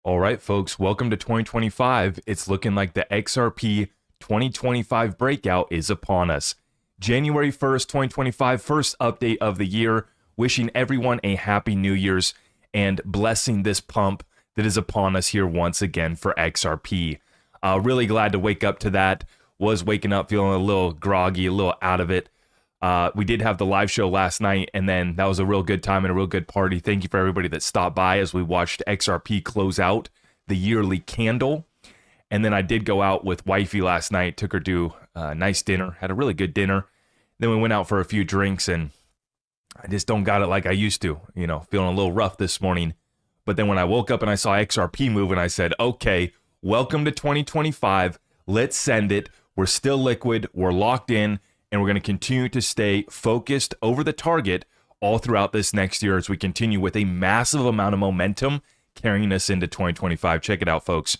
All right, folks, welcome to 2025. It's looking like the XRP 2025 breakout is upon us. January 1st, 2025, first update of the year. Wishing everyone a happy New Year's and blessing this pump that is upon us here once again for XRP. Really glad to wake up to that. Was waking up feeling a little groggy, a little out of it. We did have the live show last night, and then that was a real good time and a real good party. Thank you for everybody that stopped by as we watched XRP close out the yearly candle. And then I did go out with wifey last night, took her to a nice dinner, had a really good dinner. Then we went out for a few drinks, and I just don't got it like I used to, feeling a little rough this morning. But then when I woke up and I saw XRP moving, I said, okay, welcome to 2025. Let's send it. We're still liquid. We're locked in. And we're going to continue to stay focused over the target all throughout this next year as we continue with a massive amount of momentum carrying us into 2025. Check it out, folks.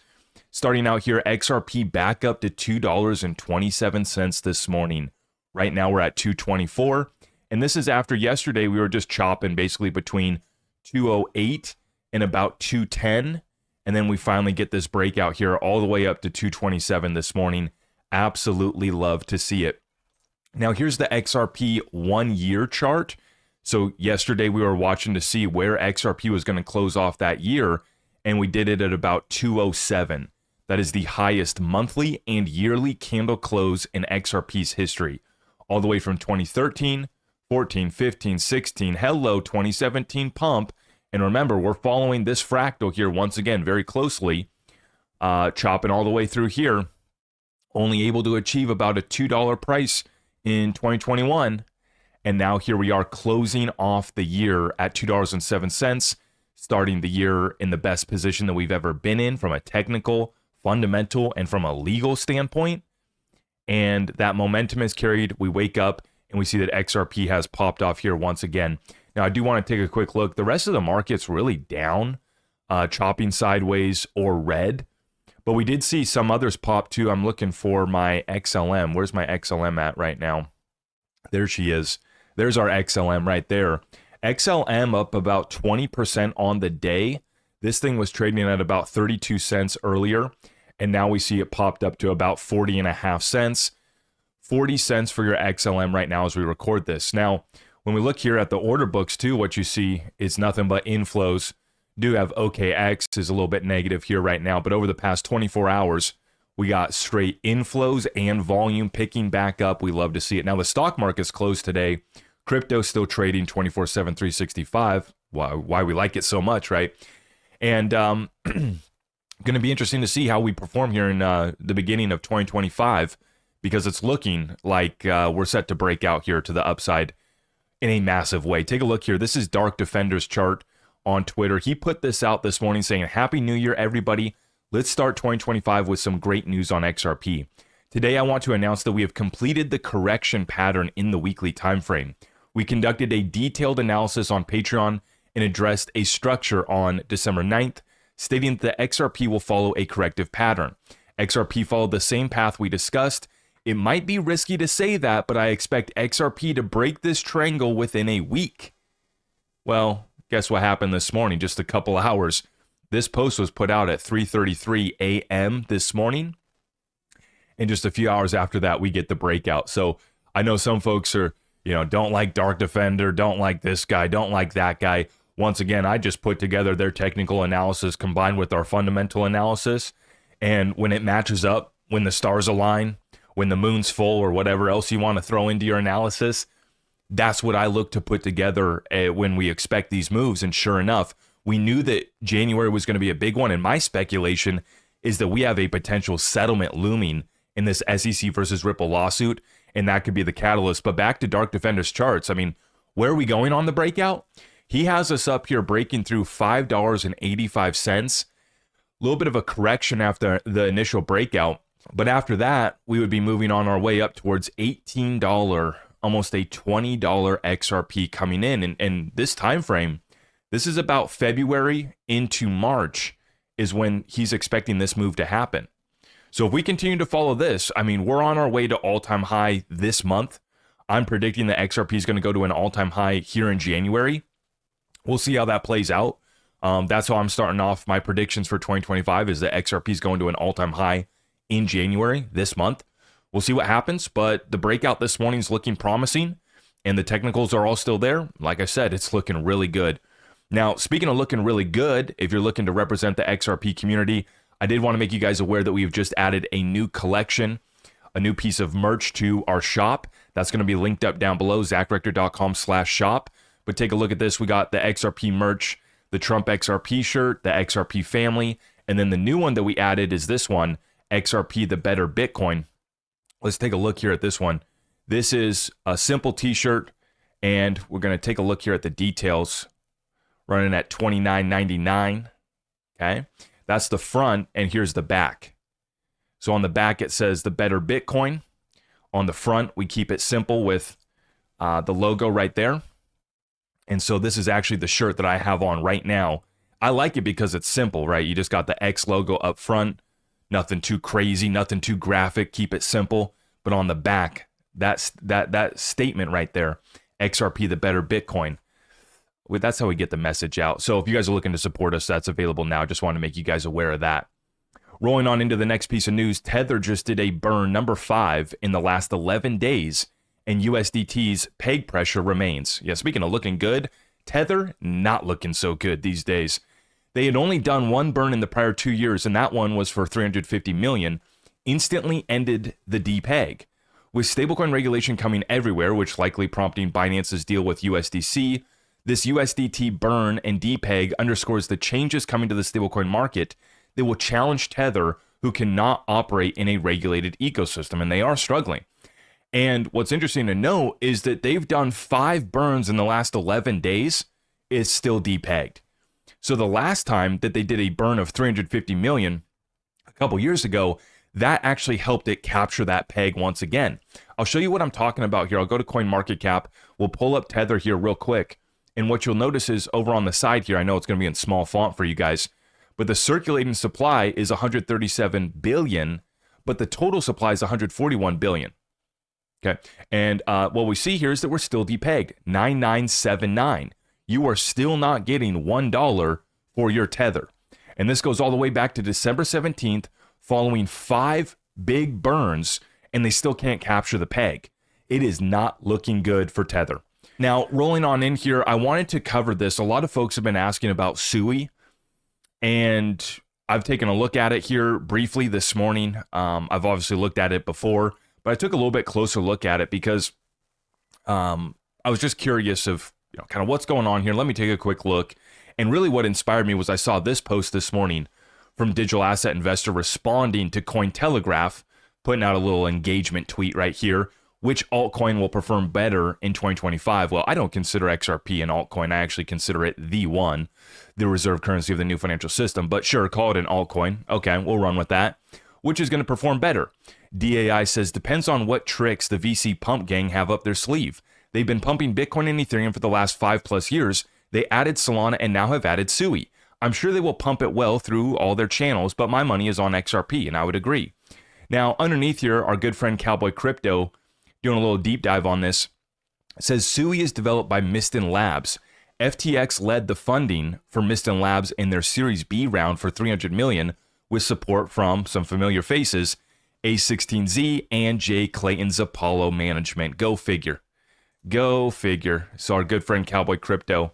Starting out here, XRP back up to $2.27 this morning. Right now we're at $2.24. And this is after yesterday we were just chopping basically between 208 and about 210. And then we finally get this breakout here all the way up to 227 this morning. Absolutely love to see it. Now, here's the XRP 1-year chart. So yesterday we were watching to see where XRP was going to close off that year, and we did it at about 207. That is the highest monthly and yearly candle close in XRP's history, all the way from 2013, 14, 15, 16, hello, 2017 pump. And remember, we're following this fractal here once again very closely, chopping all the way through here, only able to achieve about a $2 price in 2021, and now here we are closing off the year at $2.07, starting the year in the best position that we've ever been in from a technical, fundamental, and from a legal standpoint. And that momentum is carried. We wake up and we see that XRP has popped off here once again. Now, I do want to take a quick look. The rest of the market's really down, chopping sideways or red. But we did see some others pop too. I'm looking for my XLM. Where's my XLM at right now? There she is. There's our XLM right there. XLM up about 20% on the day. This thing was trading at about 32 cents earlier, and now we see it popped up to about 40.5 cents. 40 cents for your XLM right now as we record this. Now, when we look here at the order books too, what you see is nothing but inflows. Do have OKX is a little bit negative here right now, but over the past 24 hours, we got straight inflows and volume picking back up. We love to see it. Now, the stock market's closed today. Crypto still trading 24/7, 365. Why we like it so much, right? And going to be interesting to see how we perform here in the beginning of 2025, because it's looking like we're set to break out here to the upside in a massive way. Take a look here. This is Dark Defender's chart on Twitter. He put this out this morning saying, Happy New Year, everybody. Let's start 2025 with some great news on XRP. Today, I want to announce that we have completed the correction pattern in the weekly time frame. We conducted a detailed analysis on Patreon and addressed a structure on December 9th, stating that the XRP will follow a corrective pattern. XRP followed the same path we discussed. It might be risky to say that, but I expect XRP to break this triangle within a week. Well, guess what happened this morning, just a couple hours. This post was put out at 3:33 a.m. this morning. And just a few hours after that, we get the breakout. So I know some folks are, don't like Dark Defender, don't like this guy, don't like that guy. Once again, I just put together their technical analysis combined with our fundamental analysis. And when it matches up, when the stars align, when the moon's full, or whatever else you want to throw into your analysis, that's what I look to put together when we expect these moves. And sure enough, we knew that January was going to be a big one. And my speculation is that we have a potential settlement looming in this SEC versus Ripple lawsuit, and that could be the catalyst. But back to Dark Defender's charts. I mean, where are we going on the breakout? He has us up here breaking through $5.85. A little bit of a correction after the initial breakout. But after that, we would be moving on our way up towards $18, almost a $20 XRP coming in. And this time frame, this is about February into March is when he's expecting this move to happen. So if we continue to follow this, I mean, we're on our way to all-time high this month. I'm predicting that XRP is going to go to an all-time high here in January. We'll see how that plays out. That's how I'm starting off my predictions for 2025 is that XRP is going to an all-time high in January this month. We'll see what happens, but the breakout this morning is looking promising, and the technicals are all still there. Like I said, it's looking really good. Now, speaking of looking really good, if you're looking to represent the XRP community, I did want to make you guys aware that we've just added a new collection, a new piece of merch to our shop. That's going to be linked up down below, zacrector.com/shop. But take a look at this. We got the XRP merch, the Trump XRP shirt, the XRP family, and then the new one that we added is this one, XRP the Better Bitcoin. Let's take a look here at this one. This is a simple t-shirt, and we're going to take a look here at the details, running at $29.99. Okay, that's the front, and here's the back. So on the back, it says the Better Bitcoin. On the front, we keep it simple with the logo right there. And so this is actually the shirt that I have on right now. I like it because it's simple, right? You just got the X logo up front. Nothing too crazy, nothing too graphic. Keep it simple. But on the back, that statement right there, XRP the Better Bitcoin. That's how we get the message out. So if you guys are looking to support us, that's available now. Just want to make you guys aware of that. Rolling on into the next piece of news, Tether just did a burn number 5 in the last 11 days, and USDT's peg pressure remains. Yeah, speaking of looking good, Tether not looking so good these days. They had only done one burn in the prior 2 years, and that one was for 350 million, instantly ended the depeg. With stablecoin regulation coming everywhere, which likely prompting Binance's deal with USDC, this USDT burn and depeg underscores the changes coming to the stablecoin market that will challenge Tether, who cannot operate in a regulated ecosystem, and they are struggling. And what's interesting to note is that they've done 5 burns in the last 11 days, is still depegged. So the last time that they did a burn of 350 million a couple years ago, that actually helped it capture that peg once again. I'll show you what I'm talking about here. I'll go to CoinMarketCap. We'll pull up Tether here real quick. And what you'll notice is over on the side here, I know it's going to be in small font for you guys, but the circulating supply is 137 billion, but the total supply is 141 billion. Okay, and what we see here is that we're still depegged, 9979. You are still not getting $1 for your Tether. And this goes all the way back to December 17th, following 5 big burns, and they still can't capture the peg. It is not looking good for Tether. Now, rolling on in here, I wanted to cover this. A lot of folks have been asking about SUI, and I've taken a look at it here briefly this morning. I've obviously looked at it before, but I took a little bit closer look at it because I was just curious of kind of what's going on here. Let me take a quick look. And really what inspired me was I saw this post this morning from Digital Asset Investor responding to Cointelegraph, putting out a little engagement tweet right here. Which altcoin will perform better in 2025? Well, I don't consider XRP an altcoin. I actually consider it the one, the reserve currency of the new financial system. But sure, call it an altcoin. Okay, we'll run with that. Which is going to perform better? DAI says, depends on what tricks the VC pump gang have up their sleeve. They've been pumping Bitcoin and Ethereum for the last 5+ years. They added Solana and now have added SUI. I'm sure they will pump it well through all their channels, but my money is on XRP, and I would agree. Now, underneath here, our good friend Cowboy Crypto, doing a little deep dive on this, says SUI is developed by Miston Labs. FTX led the funding for Miston Labs in their Series B round for 300 million, with support from some familiar faces, A16Z and Jay Clayton's Apollo Management. Go figure. Go figure. So our good friend Cowboy Crypto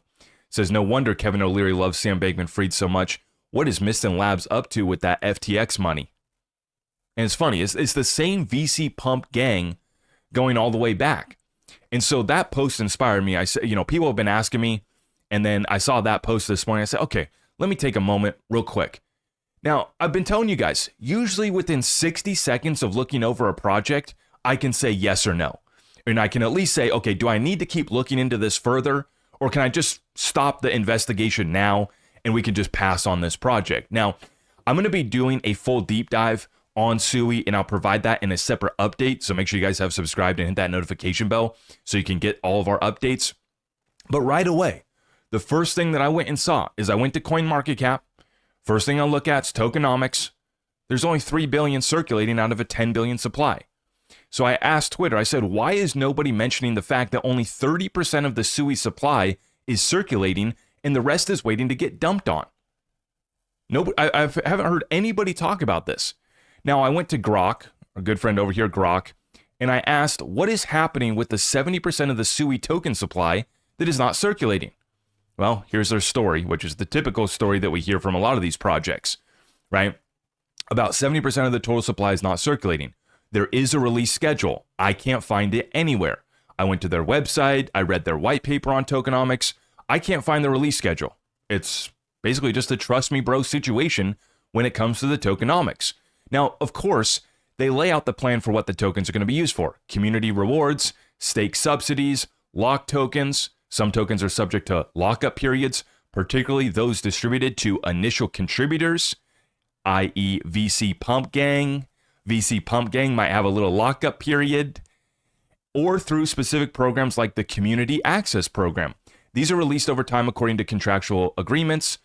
says, no wonder Kevin O'Leary loves Sam Bankman-Fried so much. What is Miston Labs up to with that FTX money? And it's funny, it's the same VC pump gang going all the way back. And so that post inspired me. I said, people have been asking me, and then I saw that post this morning. I said, okay, let me take a moment real quick. Now, I've been telling you guys, usually within 60 seconds of looking over a project, I can say yes or no. And I can at least say, okay, do I need to keep looking into this further? Or can I just stop the investigation now and we can just pass on this project? Now, I'm going to be doing a full deep dive on SUI, and I'll provide that in a separate update. So make sure you guys have subscribed and hit that notification bell so you can get all of our updates. But right away, the first thing that I went and saw is I went to CoinMarketCap. First thing I look at is Tokenomics. There's only 3 billion circulating out of a 10 billion supply. So I asked Twitter, I said, why is nobody mentioning the fact that only 30% of the SUI supply is circulating and the rest is waiting to get dumped on. I haven't heard anybody talk about this. Now, I went to Grok, a good friend over here, Grok, and I asked, what is happening with the 70% of the SUI token supply that is not circulating? Well, here's their story, which is the typical story that we hear from a lot of these projects, right? About 70% of the total supply is not circulating. There is a release schedule. I can't find it anywhere. I went to their website. I read their white paper on tokenomics. I can't find the release schedule. It's basically just a trust me bro situation when it comes to the tokenomics. Now, of course, they lay out the plan for what the tokens are going to be used for. Community rewards, stake subsidies, lock tokens. Some tokens are subject to lockup periods, particularly those distributed to initial contributors, i.e. VC Pump Gang. VC Pump Gang might have a little lockup period, or through specific programs like the Community Access Program. These are released over time according to contractual agreements.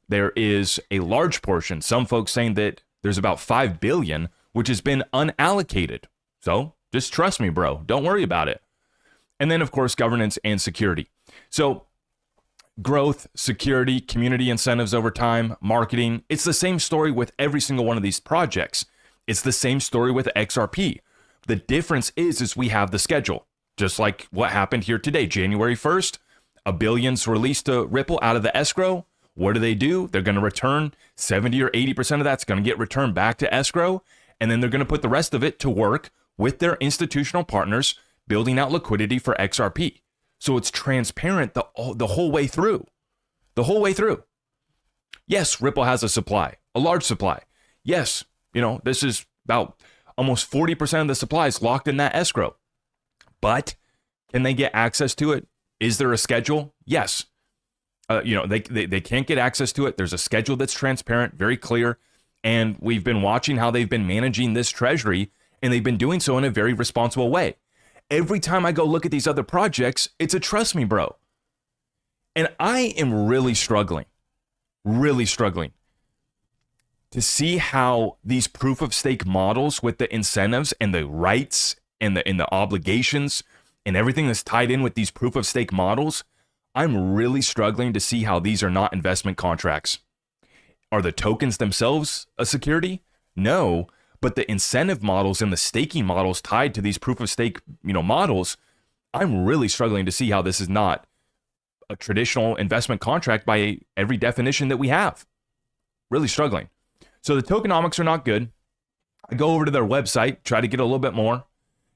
There is a large portion, some folks saying that there's about 5 billion, which has been unallocated. So just trust me, bro. Don't worry about it. And then, of course, governance and security. So growth, security, community incentives over time, marketing. It's the same story with every single one of these projects. It's the same story with XRP. The difference is we have the schedule. Just like what happened here today, January 1st, $1 billion's released to Ripple out of the escrow. What do? They're going to return 70 or 80% of that's going to get returned back to escrow. And then they're going to put the rest of it to work with their institutional partners, building out liquidity for XRP. So it's transparent the whole way through. The whole way through. Yes, Ripple has a supply, a large supply. Yes, this is about almost 40% of the supply is locked in that escrow. But can they get access to it? Is there a schedule? Yes. They can't get access to it. There's a schedule that's transparent, very clear. And we've been watching how they've been managing this treasury, and they've been doing so in a very responsible way. Every time I go look at these other projects, it's a trust me, bro. And I am really struggling to see how these proof of stake models with the incentives and the rights and the obligations and everything that's tied in with these proof of stake models, I'm really struggling to see how these are not investment contracts. Are the tokens themselves a security? No, but the incentive models and the staking models tied to these proof of stake, models, I'm really struggling to see how this is not a traditional investment contract by every definition that we have. Really struggling. So the tokenomics are not good. I go over to their website, try to get a little bit more.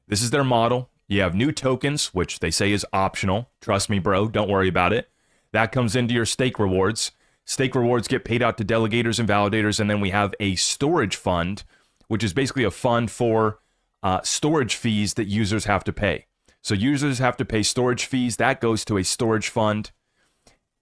This is their model. You have new tokens, which they say is optional. Trust me, bro. Don't worry about it. That comes into your stake rewards. Stake rewards get paid out to delegators and validators. And then we have a storage fund, which is basically a fund for storage fees that users have to pay. So users have to pay storage fees. That goes to a storage fund.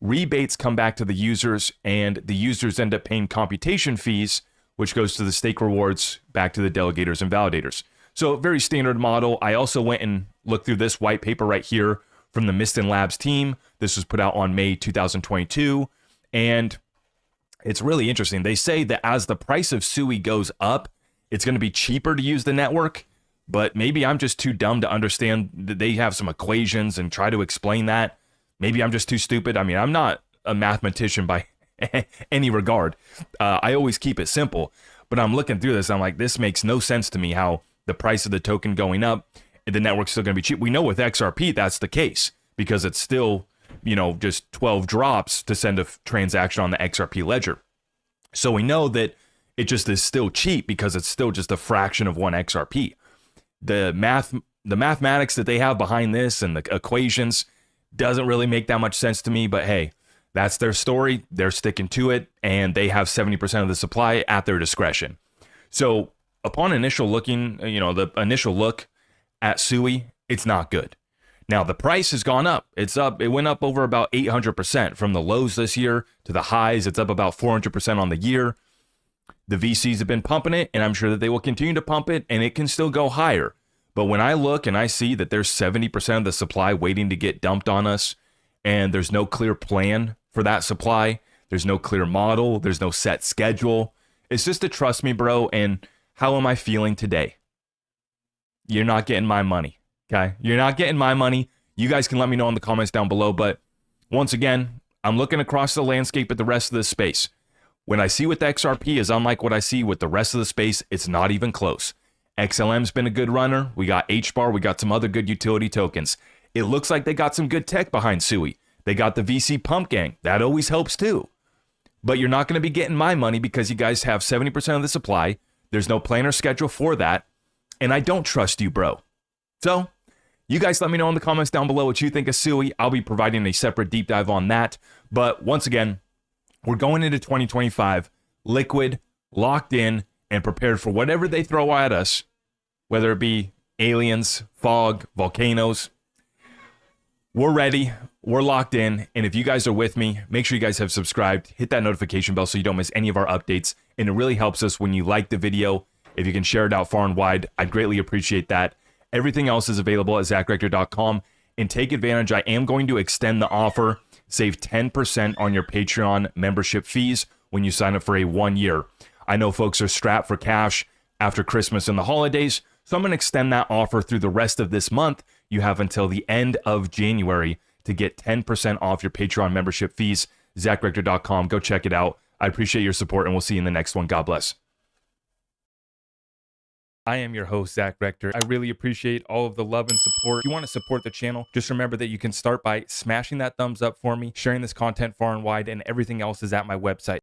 Rebates come back to the users, and the users end up paying computation fees, which goes to the stake rewards back to the delegators and validators. So very standard model. I also went and looked through this white paper right here from the Miston Labs team. This was put out on May 2022. And it's really interesting. They say that as the price of SUI goes up, it's going to be cheaper to use the network. But maybe I'm just too dumb to understand that they have some equations and try to explain that. Maybe I'm just too stupid. I mean, I'm not a mathematician by any regard. I always keep it simple. But I'm looking through this. I'm like, this makes no sense to me how the price of the token going up, the network's still going to be cheap. We know with XRP that's the case because it's still, just 12 drops to send a transaction on the XRP ledger. So we know that it just is still cheap because it's still just a fraction of one XRP. The mathematics that they have behind this and the equations doesn't really make that much sense to me, but hey, that's their story. They're sticking to it, and they have 70% of the supply at their discretion. So upon initial looking, the initial look at SUI, it's not good. Now the price has gone up. It's up. It went up over about 800% from the lows this year to the highs. It's up about 400% on the year. The VCs have been pumping it, and I'm sure that they will continue to pump it, and it can still go higher. But when I look and I see that there's 70% of the supply waiting to get dumped on us, and there's no clear plan for that supply, there's no clear model, there's no set schedule. It's just a trust me, bro. And how am I feeling today? You're not getting my money, okay? You're not getting my money. You guys can let me know in the comments down below. But once again, I'm looking across the landscape at the rest of the space. When I see what the XRP is unlike what I see with the rest of the space, it's not even close. XLM's been a good runner. We got HBAR. We got some other good utility tokens. It looks like they got some good tech behind SUI. They got the VC pump gang. That always helps too. But you're not going to be getting my money because you guys have 70% of the supply. There's no plan or schedule for that. And I don't trust you, bro. So you guys let me know in the comments down below what you think of SUI. I'll be providing a separate deep dive on that. But once again, we're going into 2025 liquid, locked in, and prepared for whatever they throw at us, whether it be aliens, fog, volcanoes. We're ready. We're locked in. And if you guys are with me, make sure you guys have subscribed. Hit that notification bell so you don't miss any of our updates. And it really helps us when you like the video. If you can share it out far and wide, I'd greatly appreciate that. Everything else is available at ZachRector.com. And take advantage. I am going to extend the offer. Save 10% on your Patreon membership fees when you sign up for a 1 year. I know folks are strapped for cash after Christmas and the holidays, so I'm going to extend that offer through the rest of this month. You have until the end of January to get 10% off your Patreon membership fees. ZachRector.com. Go check it out. I appreciate your support, and we'll see you in the next one. God bless. I am your host, Zach Rector. I really appreciate all of the love and support. If you want to support the channel, just remember that you can start by smashing that thumbs up for me, sharing this content far and wide, and everything else is at my website.